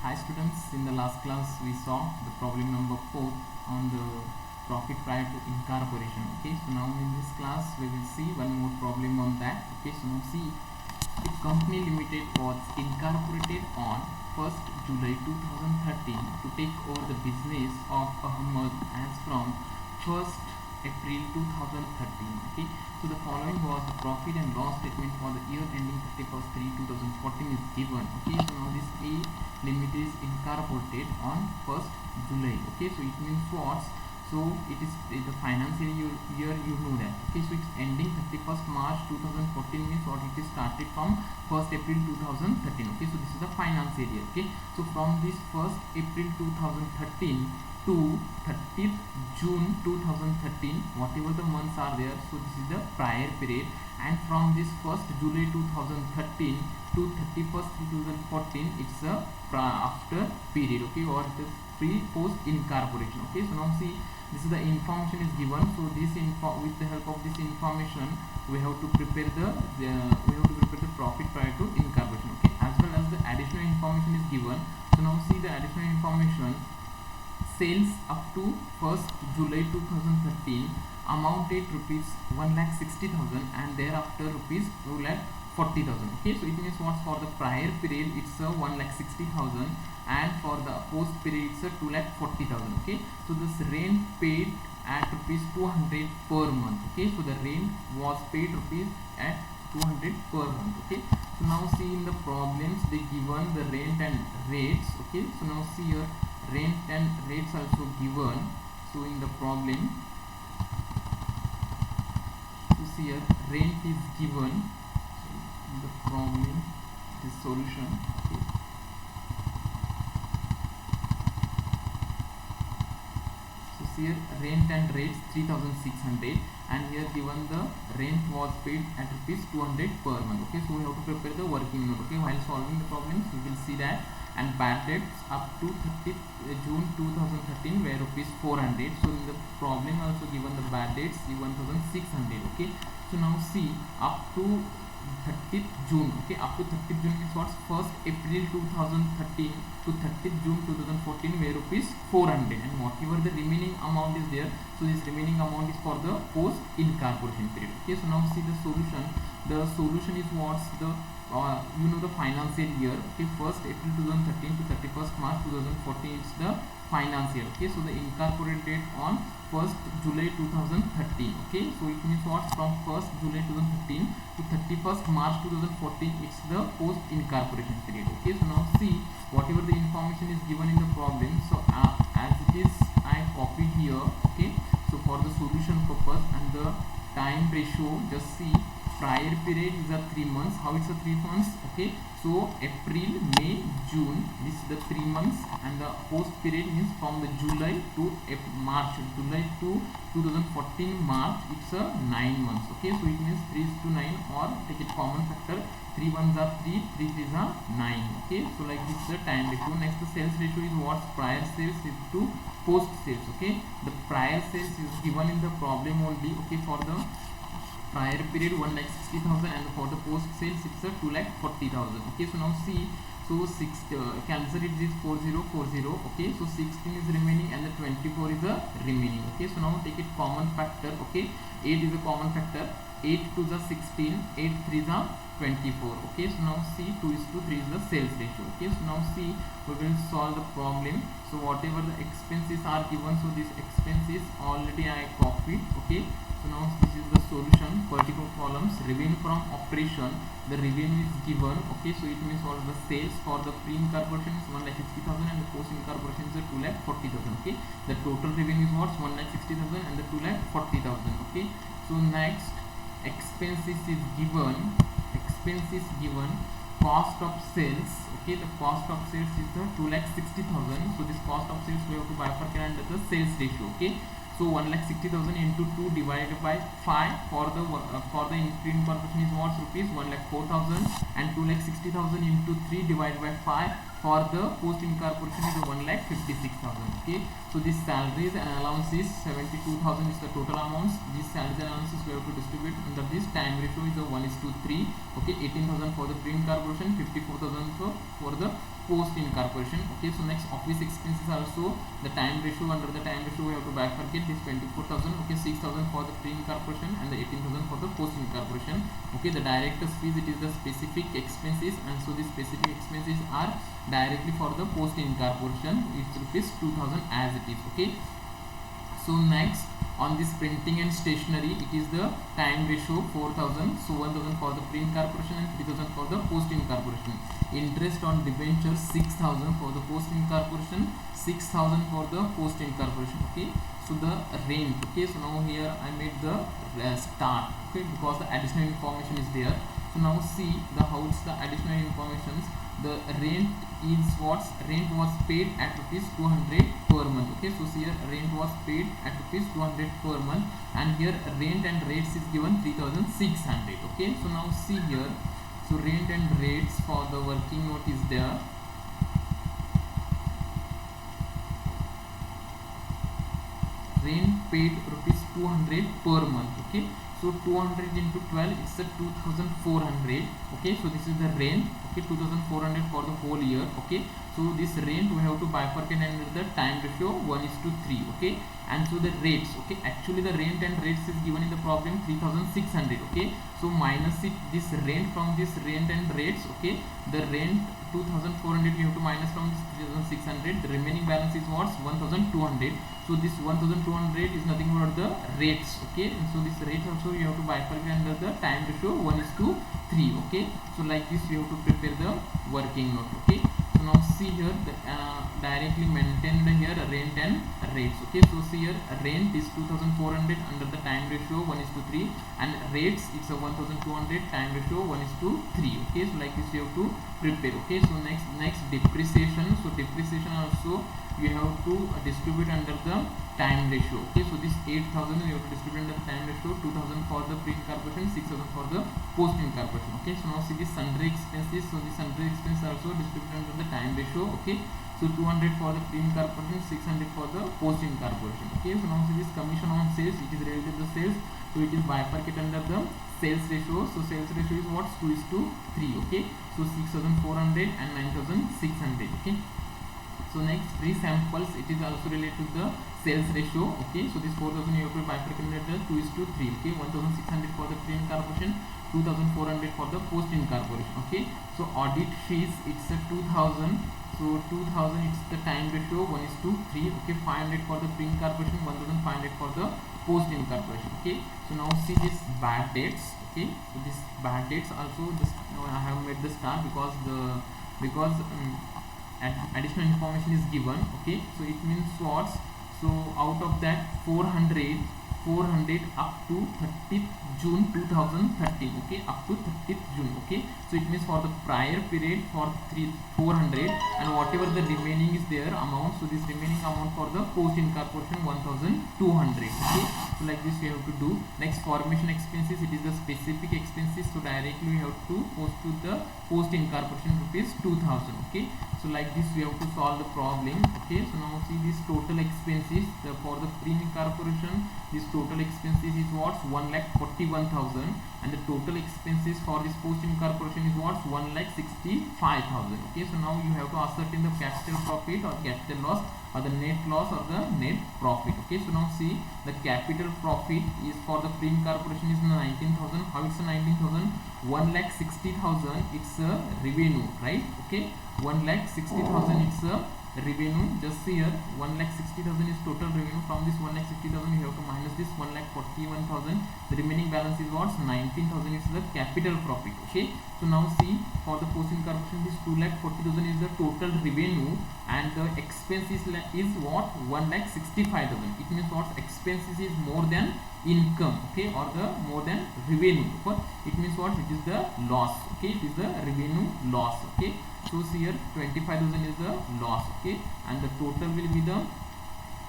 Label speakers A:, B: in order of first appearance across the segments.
A: Hi students, in the last class we saw the problem number 4 on the profit prior to incorporation. Okay, so now in this class we will see one more problem on that. Okay, so now see, the company limited was incorporated on 1st July 2013 to take over the business of Ahmed as from 1st April 2013. Okay, so the following was the profit and loss statement for the year ending 31st 3 2014 is given. Okay, so now this A limit is incorporated on 1st July. Okay, so it means what? So it is the financial year, you know that. Okay, so it's ending 31st March 2014 means what? It is started from 1st April 2013. Okay, so this is the financial year. Okay, so from this 1st April 2013 to 30th June 2013, whatever the months are there, so this is the prior period, and from this 1st July 2013 to 31st 2014, it's a after period. Okay, or it is pre-post incorporation. Okay, so now see, this is the information is given. So this with the help of this information we have to prepare the profit prior to incorporation. Okay, as well as the additional information is given. So now see the additional information. Sales up to 1st July 2013 amounted rupees 1,60,000 and thereafter rupees 2,40,000. Okay, so it means what? For the prior period it's a 1,60,000 and for the post period it's a 2,40,000. Okay, so this rent paid at rupees 200 per month. Okay, so the rent was paid rupees at 200 per month. Okay, so now see in the problems they given the rent and rates. Okay, so now see here rent and rates also given. So in the problem, so see here rent is given. So in the problem, this solution. Okay, so see here rent and rates 3,600 and here given the rent was paid at rupees 200 per month. Okay, so we have to prepare the working note. Okay, while solving the problems we will see that. And bad debts up to 30th June 2013 were rupees 400. So in the problem also given the bad debts 1,600. Okay, so now see up to 30th June. Okay, up to 30th June means what? 1st April 2013 to 30th June 2014 were rupees 400 and whatever the remaining amount is there, so this remaining amount is for the post incorporation period. Okay, so now see the solution. The solution is what's the the financial year. Okay, 1st April 2013 to 31st March 2014 is the financial. Okay, so the incorporated date on 1st July 2013. Okay, so it means what? From 1st July 2013 to 31st March 2014 it's the post incorporation period. Okay, so now see whatever the information is given in the problem, so as it is I copied here. Okay, so for the solution purpose and the time ratio, just see prior period is a 3 months. How it's a 3 months? Okay, so April, May, June, this is the 3 months, and the post period means from the July to March, July to 2014 March, it's a 9 months. Okay, so it means 3 is to 9, or take it common factor, 3 ones are 3, 3 threes are 9. Okay, so like this is the time ratio. Next the sales ratio is what? Prior sales is to post sales. Okay, the prior sales is given in the problem only. Okay, for the prior period 1,60,000 and for the post sales it's a 2,40,000. Okay, so now see, so cancel it, is 4040. Okay, so 16 is remaining and the 24 is a remaining. Okay, so now take it common factor. Okay, 8 is a common factor, 8 to the 16, 8 3 the 24. Okay, so now see 2 is to 3 is the sales ratio. Okay, so now see we will solve the problem. So whatever the expenses are given, so these expenses already I copied. Okay, so now this is the solution. Particular columns, revenue from operation, the revenue is given. Okay, so it means all the sales for the pre-incorporation is 1,60,000 and the post-incorporation is 2,40,000. Okay, the total revenue is what? 1,60,000 and the 2,40,000. Okay, so next expenses is given. Expenses given. Cost of sales. Okay, the cost of sales is the 2,60,000. So this cost of sales we have to bifurcate under the sales ratio. Okay, so 1,60,000 into 2 divided by 5 for the pre-incorporation is what? Rupees 1,04,000 and 2,60,000 into 3 divided by 5 for the post incorporation is 1,56,000. Okay, so this salaries and allowances 72,000 is the total amounts. These salaries and allowances we have to distribute under this time ratio is a 1:3. Okay, 18,000 for the pre incorporation, 54,000 for the post incorporation. Okay, so next office expenses also the time ratio, under the time ratio we have to bifurcate this 24,000. Okay, 6,000 for the pre incorporation and the 18,000 for the post incorporation. Okay, the director's fees, it is the specific expenses, and so the specific expenses are directly for the post incorporation, it's rupees 2,000 as it is. Okay, so next on this printing and stationery, it is the time ratio 4,000. So 1,000 for the pre incorporation and 3,000 for the post incorporation. Interest on debentures 6,000 for the post incorporation, 6,000 for the post incorporation. Okay, so the rent. Okay, so now here I made the start. Okay, because the additional information is there. So now see the how it's the additional informations. The rent is what? Rent was paid at rupees 200 per month. Okay, so here rent was paid at rupees 200 per month, and here rent and rates is given 3,600. Okay, so now see here, so rent and rates for the working note is there. Rent paid rupees 200 per month. Okay, so 200 into 12, it's a 2,400. Okay, so this is the rent. Okay, 2,400 for the whole year. Okay, so this rent we have to bifurcate under the time ratio 1:3. Okay, and so the rates. Okay, actually the rent and rates is given in the problem 3,600. Okay, so minus it this rent from this rent and rates. Okay, the rent 2,400 you have to minus from this 3,600. The remaining balance is what? 1,200. So this 1,200 is nothing but the rates. Okay, and so this rates also you have to bifurcate under the time ratio 1:3. Okay, so like this you have to prepare the working note. Okay, so now see here the directly maintained here rent and rates. Okay, so see here rent is 2,400 under the time ratio 1:3, and rates it's a 1,200 time ratio 1:3. Okay, so like this you have to prepare. Okay, so next depreciation. So depreciation also you have to distribute under the time ratio. Okay, so this 8,000 you have to distribute under the time ratio, 2,000 for the pre incorporation, 6,000 for the post incorporation. Okay, so now see the sundry expenses. So the sundry expense also distributed under the time ratio. Okay, so 200 for the pre incorporation, 600 for the post incorporation. Okay, so now see this commission on sales, it is related to the sales, so it is bifurcated under the sales ratio. So sales ratio is what? 2:3. Okay, so 6,400 and 9,600. Okay, so next free samples, it is also related to the sales ratio. Okay, so this 4,000 you have to bifurcate under the 2:3. Okay, 1,600 for the pre incorporation, 2,400 for the post incorporation. Okay, so audit fees, it's a 2,000. So 2,000 it's the time ratio 1:3. Okay, 500 for the pre incorporation, 1,500 for the post incorporation. Okay, so now see this bad debts. Okay, so this bad debts also just I have made the star because additional information is given. Okay, so it means what? So out of that 400 up to 30th June 2013. Okay, up to 30th June. Okay, so it means for the prior period for 400, and whatever the remaining is there amount, so this remaining amount for the post incorporation 1,200. Okay, so like this we have to do. Next formation expenses, it is the specific expenses, so directly we have to post to the post incorporation rupees 2,000. Okay, so like this we have to solve the problem. Okay, so now see this total expenses for the pre incorporation, this total expenses is what? 1,41,000, and the total expenses for this post incorporation is what? 1,65,000. Okay, so now you have to ascertain the capital profit or capital loss, or the net loss or the net profit. Okay, so now see the capital profit is for the pre incorporation is 19,000. How it's a 19,000? 1,60,000 it's a revenue, right? Okay, 1,60,000 it's a revenue. Just see here 1,60,000 is total revenue. From this 1,60,000 you have to minus this 1,41,000. The remaining balance is what? 19,000 is the capital profit. Okay, so now see for the post incorporation this 2,40,000 is the total revenue, and the expenses is what? 1,65,000. It means what? Expenses is more than income. Okay, or the more than revenue. Okay, it means what? It is the loss. Okay, it is the revenue loss. Okay, so here 25,000 is the loss. Okay, and the total will be the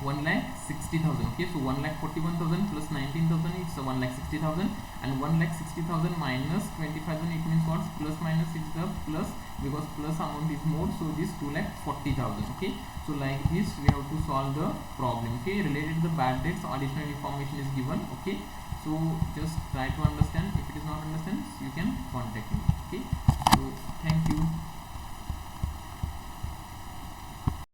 A: 1,60,000. Okay, so 1,41,000 plus 19,000, it's 1,60,000, and 1,60,000 minus 20,000, it means what? Plus minus is the plus, because plus amount is more, so this 2,40,000. Okay, so like this we have to solve the problem. Okay, related to the bad debts, additional information is given. Okay, so just try to understand. If it is not understand, you can contact me. Okay, so thank you.